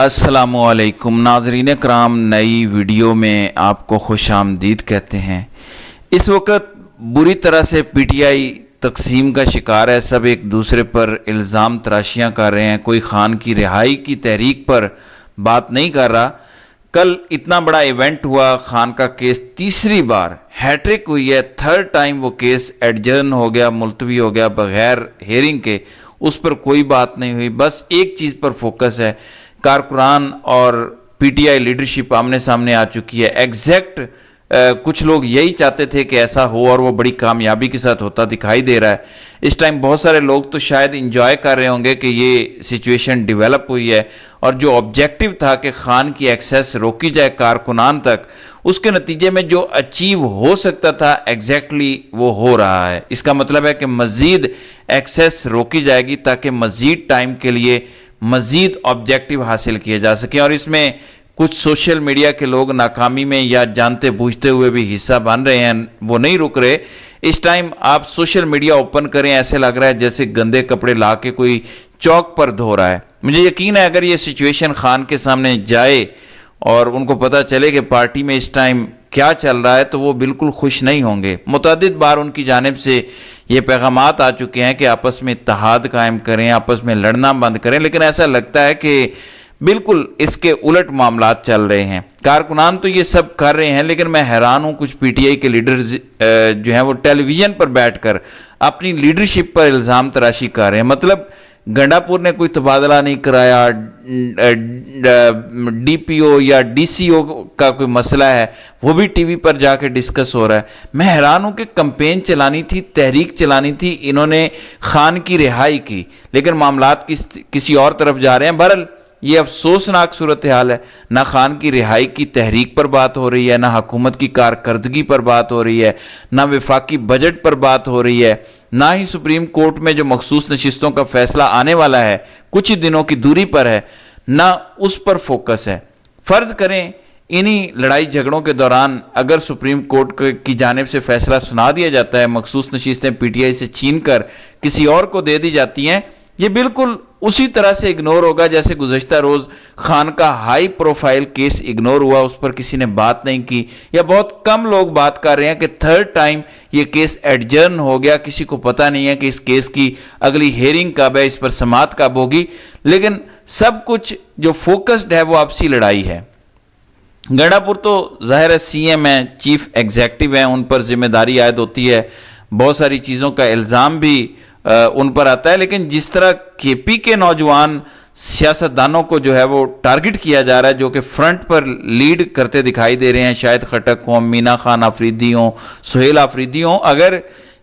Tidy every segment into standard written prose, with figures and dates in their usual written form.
السلام علیکم ناظرین کرام، نئی ویڈیو میں آپ کو خوش آمدید کہتے ہیں۔ اس وقت بری طرح سے پی ٹی آئی تقسیم کا شکار ہے، سب ایک دوسرے پر الزام تراشیاں کر رہے ہیں، کوئی خان کی رہائی کی تحریک پر بات نہیں کر رہا۔ کل اتنا بڑا ایونٹ ہوا، خان کا کیس تیسری بار ہیٹرک ہوئی ہے، تھرڈ ٹائم وہ کیس ایڈجرن ہو گیا، ملتوی ہو گیا بغیر ہیئرنگ کے، اس پر کوئی بات نہیں ہوئی، بس ایک چیز پر فوکس ہے۔ کارکنان اور پی ٹی آئی لیڈرشپ آمنے سامنے آ چکی ہے۔ ایگزیکٹ کچھ لوگ یہی چاہتے تھے کہ ایسا ہو اور وہ بڑی کامیابی کے ساتھ ہوتا دکھائی دے رہا ہے۔ اس ٹائم بہت سارے لوگ تو شاید انجوائے کر رہے ہوں گے کہ یہ سچویشن ڈیولپ ہوئی ہے، اور جو آبجیکٹیو تھا کہ خان کی ایکسیس روکی جائے کارکنان تک، اس کے نتیجے میں جو اچیو ہو سکتا تھا ایگزیکٹلی وہ ہو رہا ہے۔ اس کا مطلب ہے کہ مزید ایکسیس روکی جائے گی تاکہ مزید ٹائم کے لیے مزید آبجیکٹیو حاصل کیے جا سکیں، اور اس میں کچھ سوشل میڈیا کے لوگ ناکامی میں یا جانتے بوجھتے ہوئے بھی حصہ بن رہے ہیں، وہ نہیں رک رہے۔ اس ٹائم آپ سوشل میڈیا اوپن کریں، ایسے لگ رہا ہے جیسے گندے کپڑے لا کے کوئی چوک پر دھو رہا ہے۔ مجھے یقین ہے اگر یہ سچویشن خان کے سامنے جائے اور ان کو پتہ چلے کہ پارٹی میں اس ٹائم کیا چل رہا ہے تو وہ بالکل خوش نہیں ہوں گے۔ متعدد بار ان کی جانب سے یہ پیغامات آ چکے ہیں کہ آپس میں اتحاد قائم کریں، آپس میں لڑنا بند کریں، لیکن ایسا لگتا ہے کہ بالکل اس کے الٹ معاملات چل رہے ہیں۔ کارکنان تو یہ سب کر رہے ہیں، لیکن میں حیران ہوں کچھ پی ٹی آئی کے لیڈرز جو ہیں وہ ٹیلی ویژن پر بیٹھ کر اپنی لیڈرشپ پر الزام تراشی کر رہے ہیں۔ مطلب گنڈا پور نے کوئی تبادلہ نہیں کرایا، ڈی پی او یا ڈی سی او کا کوئی مسئلہ ہے وہ بھی ٹی وی پر جا کے ڈسکس ہو رہا ہے۔ میں حیران ہوں کہ کمپین چلانی تھی، تحریک چلانی تھی، انہوں نے خان کی رہائی کی، لیکن معاملات کسی اور طرف جا رہے ہیں۔ بہرحال یہ افسوسناک صورتحال ہے، نہ خان کی رہائی کی تحریک پر بات ہو رہی ہے، نہ حکومت کی کارکردگی پر بات ہو رہی ہے، نہ وفاقی بجٹ پر بات ہو رہی ہے، نہ ہی سپریم کورٹ میں جو مخصوص نشستوں کا فیصلہ آنے والا ہے کچھ ہی دنوں کی دوری پر ہے، نہ اس پر فوکس ہے۔ فرض کریں انہی لڑائی جھگڑوں کے دوران اگر سپریم کورٹ کی جانب سے فیصلہ سنا دیا جاتا ہے، مخصوص نشستیں پی ٹی آئی سے چھین کر کسی اور کو دے دی جاتی ہیں، یہ بالکل اسی طرح سے اگنور ہوگا جیسے گزشتہ روز خان کا ہائی پروفائل کیس اگنور ہوا، اس پر کسی نے بات نہیں کی، یا بہت کم لوگ بات کر رہے ہیں کہ تھرڈ ٹائم یہ کیس ایڈجرن ہو گیا، کسی کو پتہ نہیں ہے کہ اس کیس کی اگلی ہیئرنگ کب ہے، اس پر سماعت کب ہوگی، لیکن سب کچھ جو فوکسڈ ہے وہ آپسی لڑائی ہے۔ گنڈا پور تو ظاہر ہے سی ایم ہیں، چیف ایگزیکٹو ہیں، ان پر ذمہ داری عائد ہوتی ہے، بہت ساری چیزوں کا الزام بھی ان پر آتا ہے، لیکن جس طرح کے پی کے نوجوان سیاستدانوں کو جو ہے وہ ٹارگٹ کیا جا رہا ہے، جو کہ فرنٹ پر لیڈ کرتے دکھائی دے رہے ہیں، شاہد خٹک ہوں، مینا خان آفریدی ہوں، سہیل آفریدی ہوں، اگر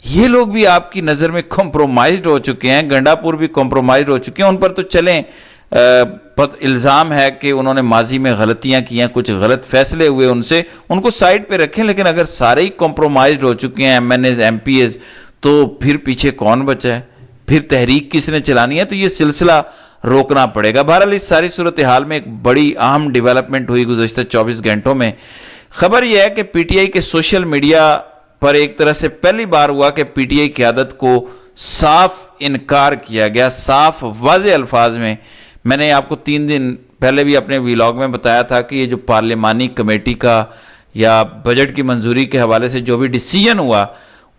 یہ لوگ بھی آپ کی نظر میں کمپرومائزڈ ہو چکے ہیں، گنڈا پور بھی کمپرومائزڈ ہو چکے ہیں، ان پر تو چلیں الزام ہے کہ انہوں نے ماضی میں غلطیاں کی ہیں، کچھ غلط فیصلے ہوئے ان کو سائڈ پہ رکھیں، لیکن اگر سارے ہی کمپرومائزڈ ہو چکے ہیں، M N As, M P As, تو پھر پیچھے کون بچا ہے؟ پھر تحریک کس نے چلانی ہے؟ تو یہ سلسلہ روکنا پڑے گا۔ بہرحال اس ساری صورتحال میں ایک بڑی اہم ڈیولپمنٹ ہوئی گزشتہ 24 گھنٹوں میں۔ خبر یہ ہے کہ پی ٹی آئی کے سوشل میڈیا پر ایک طرح سے پہلی بار ہوا کہ پی ٹی آئی قیادت کو صاف انکار کیا گیا، صاف واضح الفاظ میں۔ میں نے آپ کو 3 دن پہلے بھی اپنے ویلاگ میں بتایا تھا کہ یہ جو پارلیمانی کمیٹی کا یا بجٹ کی منظوری کے حوالے سے جو بھی ڈیسیجن ہوا،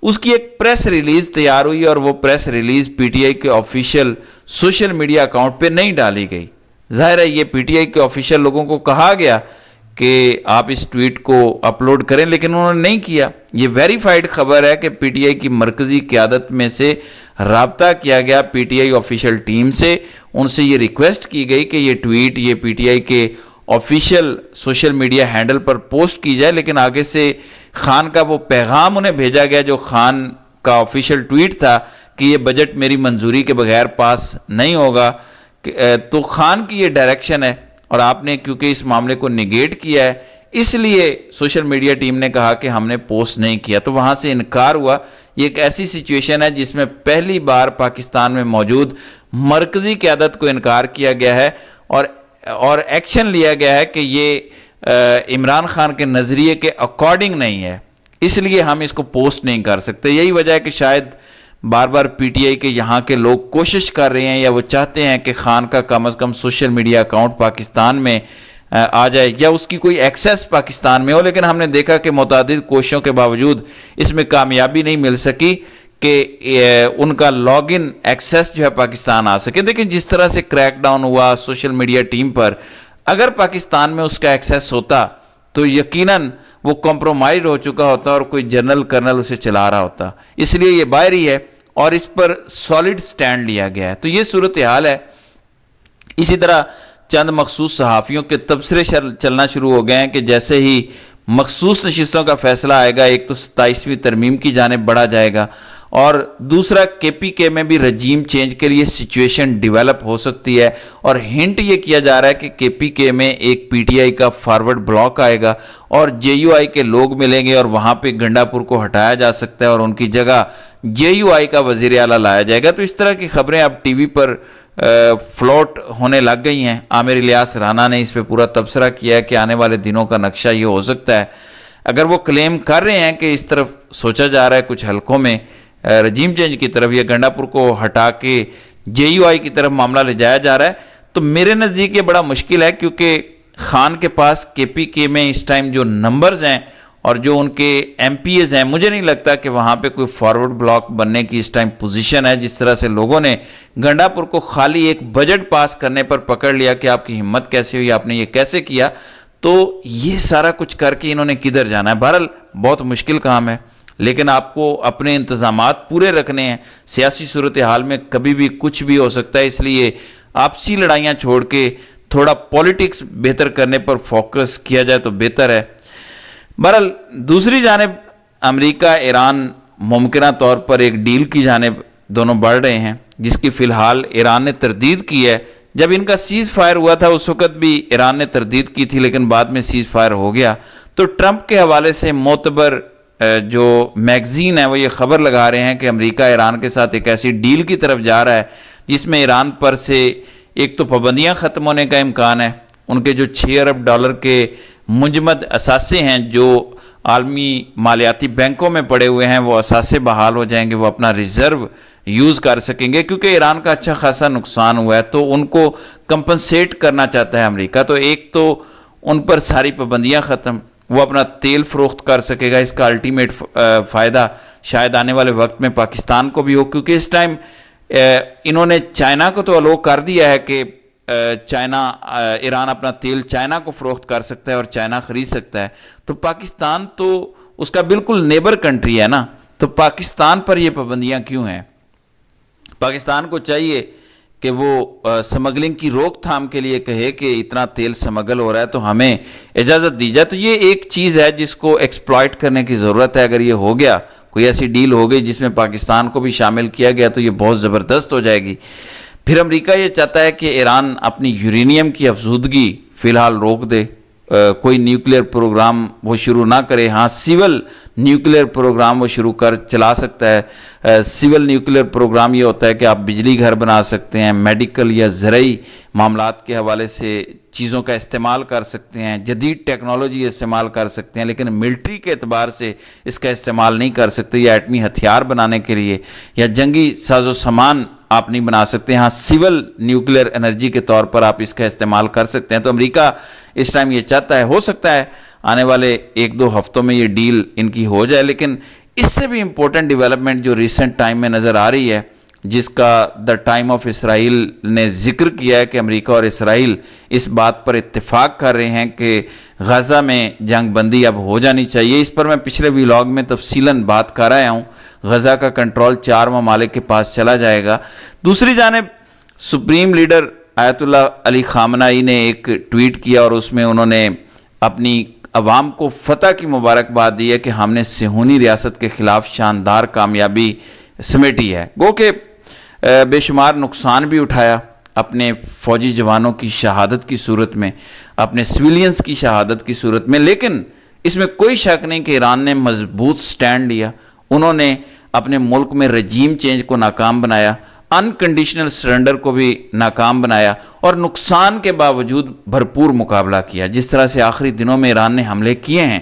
اس کی ایک پریس ریلیز تیار ہوئی، اور وہ press release P T I کے آفیشیل سوشل میڈیا اکاؤنٹ پہ نہیں ڈالی گئی۔ ظاہر ہے یہ پی ٹی آئی کے آفیشیل لوگوں کو کہا گیا کہ آپ اس ٹویٹ کو اپلوڈ کریں، لیکن انہوں نے نہیں کیا۔ یہ ویریفائڈ خبر ہے کہ پی ٹی آئی کی مرکزی قیادت میں سے رابطہ کیا گیا P T I official team سے، ان سے یہ ریکویسٹ کی گئی کہ یہ ٹویٹ یہ پی ٹی آئی کے آفیشیل سوشل میڈیا ہینڈل پر پوسٹ کی جائے، لیکن آگے سے خان کا وہ پیغام انہیں بھیجا گیا جو خان کا آفیشیل ٹویٹ تھا کہ یہ بجٹ میری منظوری کے بغیر پاس نہیں ہوگا۔ تو خان کی یہ ڈائریکشن ہے، اور آپ نے کیونکہ اس معاملے کو نیگیٹ کیا ہے، اس لیے سوشل میڈیا ٹیم نے کہا کہ ہم نے پوسٹ نہیں کیا، تو وہاں سے انکار ہوا۔ یہ ایک ایسی سچویشن ہے جس میں پہلی بار پاکستان میں موجود مرکزی قیادت کو انکار کیا گیا ہے، اور ایکشن لیا گیا ہے کہ یہ عمران خان کے نظریے کے اکارڈنگ نہیں ہے، اس لیے ہم اس کو پوسٹ نہیں کر سکتے۔ یہی وجہ ہے کہ شاید بار بار پی ٹی آئی کے یہاں کے لوگ کوشش کر رہے ہیں یا وہ چاہتے ہیں کہ خان کا کم از کم سوشل میڈیا اکاؤنٹ پاکستان میں آ جائے یا اس کی کوئی ایکسیس پاکستان میں ہو، لیکن ہم نے دیکھا کہ متعدد کوششوں کے باوجود اس میں کامیابی نہیں مل سکی کہ ان کا لاگ ان ایکسیس جو ہے پاکستان آ سکے۔ دیکھیں جس طرح سے کریک ڈاؤن ہوا سوشل میڈیا ٹیم پر، اگر پاکستان میں اس کا ایکسیس ہوتا تو یقیناً وہ کمپرومائز ہو چکا ہوتا اور کوئی جنرل کرنل اسے چلا رہا ہوتا، اس لیے یہ باہری ہے اور اس پر سالڈ سٹینڈ لیا گیا ہے۔ تو یہ صورتحال ہے۔ اسی طرح چند مخصوص صحافیوں کے تبصرے چلنا شروع ہو گئے ہیں کہ جیسے ہی مخصوص نشستوں کا فیصلہ آئے گا، ایک تو 27ویں ترمیم کی جانب بڑھا جائے گا اور دوسرا کے پی کے میں بھی رجیم چینج کے لیے سچویشن ڈیولپ ہو سکتی ہے، اور ہنٹ یہ کیا جا رہا ہے کہ کے پی کے میں ایک پی ٹی آئی کا فارورڈ بلاک آئے گا اور جے یو آئی کے لوگ ملیں گے اور وہاں پہ گنڈا پور کو ہٹایا جا سکتا ہے اور ان کی جگہ جے یو آئی کا وزیر اعلیٰ لایا جائے گا۔ تو اس طرح کی خبریں اب ٹی وی پر فلوٹ ہونے لگ گئی ہیں۔ عامر الیاس رانا نے اس پہ پورا تبصرہ کیا ہے کہ آنے والے دنوں کا نقشہ یہ ہو سکتا ہے۔ اگر وہ کلیم کر رہے ہیں کہ اس طرف سوچا جا رہا ہے کچھ حلقوں میں رجیم چینج کی طرف یا گنڈا پور کو ہٹا کے جے یو آئی کی طرف معاملہ لے جایا جا رہا ہے، تو میرے نزدیک یہ بڑا مشکل ہے، کیونکہ خان کے پاس کے پی کے میں اس ٹائم جو نمبرز ہیں اور جو ان کے ایم پی ایز ہیں، مجھے نہیں لگتا کہ وہاں پہ کوئی فارورڈ بلاک بننے کی اس ٹائم پوزیشن ہے۔ جس طرح سے لوگوں نے گنڈا پور کو خالی ایک بجٹ پاس کرنے پر پکڑ لیا کہ آپ کی ہمت کیسے ہوئی، آپ نے یہ کیسے کیا، تو یہ سارا کچھ کر کے انہوں نے کدھر جانا ہے۔ بہرحال بہت مشکل کام ہے، لیکن آپ کو اپنے انتظامات پورے رکھنے ہیں۔ سیاسی صورتحال میں کبھی بھی کچھ بھی ہو سکتا ہے، اس لیے آپسی لڑائیاں چھوڑ کے تھوڑا پولیٹکس بہتر کرنے پر فوکس کیا جائے تو بہتر ہے۔ بہرحال دوسری جانب امریکہ ایران ممکنہ طور پر ایک ڈیل کی جانب دونوں بڑھ رہے ہیں، جس کی فی الحال ایران نے تردید کی ہے۔ جب ان کا سیز فائر ہوا تھا اس وقت بھی ایران نے تردید کی تھی، لیکن بعد میں سیز فائر ہو گیا۔ تو ٹرمپ کے حوالے سے معتبر جو میگزین ہے وہ یہ خبر لگا رہے ہیں کہ امریکہ ایران کے ساتھ ایک ایسی ڈیل کی طرف جا رہا ہے جس میں ایران پر سے ایک تو پابندیاں ختم ہونے کا امکان ہے، ان کے جو $6 ارب کے منجمد اثاثے ہیں جو عالمی مالیاتی بینکوں میں پڑے ہوئے ہیں، وہ اثاثے بحال ہو جائیں گے، وہ اپنا ریزرو یوز کر سکیں گے، کیونکہ ایران کا اچھا خاصا نقصان ہوا ہے تو ان کو کمپنسیٹ کرنا چاہتا ہے امریکہ۔ تو ایک تو ان پر ساری پابندیاں ختم، وہ اپنا تیل فروخت کر سکے گا، اس کا الٹیمیٹ فائدہ شاید آنے والے وقت میں پاکستان کو بھی ہو، کیونکہ اس ٹائم انہوں نے چائنا کو تو الو کر دیا ہے کہ ایران اپنا تیل چائنا کو فروخت کر سکتا ہے اور چائنا خرید سکتا ہے، تو پاکستان تو اس کا بالکل نیبر کنٹری ہے نا، تو پاکستان پر یہ پابندیاں کیوں ہیں؟ پاکستان کو چاہیے کہ وہ سمگلنگ کی روک تھام کے لیے کہے کہ اتنا تیل سمگل ہو رہا ہے تو ہمیں اجازت دی جائے۔ تو یہ ایک چیز ہے جس کو ایکسپلائٹ کرنے کی ضرورت ہے۔ اگر یہ ہو گیا، کوئی ایسی ڈیل ہو گئی جس میں پاکستان کو بھی شامل کیا گیا، تو یہ بہت زبردست ہو جائے گی۔ پھر امریکہ یہ چاہتا ہے کہ ایران اپنی یورینیم کی افزودگی فی الحال روک دے، کوئی نیوکلیئر پروگرام وہ شروع نہ کرے۔ ہاں، سیول نیوکلیئر پروگرام وہ شروع چلا سکتا ہے۔ سیول نیوکلیئر پروگرام یہ ہوتا ہے کہ آپ بجلی گھر بنا سکتے ہیں، میڈیکل یا زرعی معاملات کے حوالے سے چیزوں کا استعمال کر سکتے ہیں، جدید ٹیکنالوجی استعمال کر سکتے ہیں، لیکن ملٹری کے اعتبار سے اس کا استعمال نہیں کر سکتے، یا ایٹمی ہتھیار بنانے کے لیے یا جنگی ساز و سامان آپ نہیں بنا سکتے۔ ہاں، سیول نیوکلیئر انرجی کے طور پر آپ اس کا استعمال کر سکتے ہیں۔ تو امریکہ اس ٹائم یہ چاہتا ہے، ہو سکتا ہے آنے والے 1-2 ہفتوں میں یہ ڈیل ان کی ہو جائے، لیکن اس سے بھی امپورٹنٹ ڈیولپمنٹ جو ریسنٹ ٹائم میں نظر آ رہی ہے، جس کا دا ٹائم آف اسرائیل نے ذکر کیا ہے کہ امریکہ اور اسرائیل اس بات پر اتفاق کر رہے ہیں کہ غزہ میں جنگ بندی اب ہو جانی چاہیے۔ اس پر میں پچھلے ویلاگ میں تفصیلاً بات کر آیا ہوں۔ غزہ کا کنٹرول 4 ممالک کے پاس چلا جائے گا۔ دوسری جانب سپریم لیڈر آیت اللہ علی خامنہئی نے ایک ٹویٹ کیا اور اس میں انہوں نے اپنی عوام کو فتح کی مبارکباد دی ہے کہ ہم نے صہیونی ریاست کے خلاف شاندار کامیابی سمیٹی ہے۔ گو کہ بے شمار نقصان بھی اٹھایا اپنے فوجی جوانوں کی شہادت کی صورت میں، اپنے سویلینز کی شہادت کی صورت میں، لیکن اس میں کوئی شک نہیں کہ ایران نے مضبوط سٹینڈ لیا۔ انہوں نے اپنے ملک میں رجیم چینج کو ناکام بنایا، انکنڈیشنل سرنڈر کو بھی ناکام بنایا اور نقصان کے باوجود بھرپور مقابلہ کیا۔ جس طرح سے آخری دنوں میں ایران نے حملے کیے ہیں،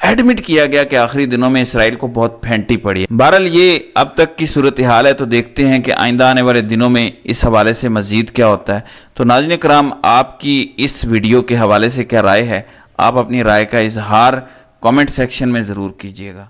ایڈمٹ کیا گیا کہ آخری دنوں میں اسرائیل کو بہت پھینٹی پڑی ہے۔ بہرحال یہ اب تک کی صورتحال ہے، تو دیکھتے ہیں کہ آئندہ آنے والے دنوں میں اس حوالے سے مزید کیا ہوتا ہے۔ تو ناظرین کرام، آپ کی اس ویڈیو کے حوالے سے کیا رائے ہے؟ آپ اپنی رائے کا اظہار کامنٹ سیکشن میں ضرور کیجیے گا۔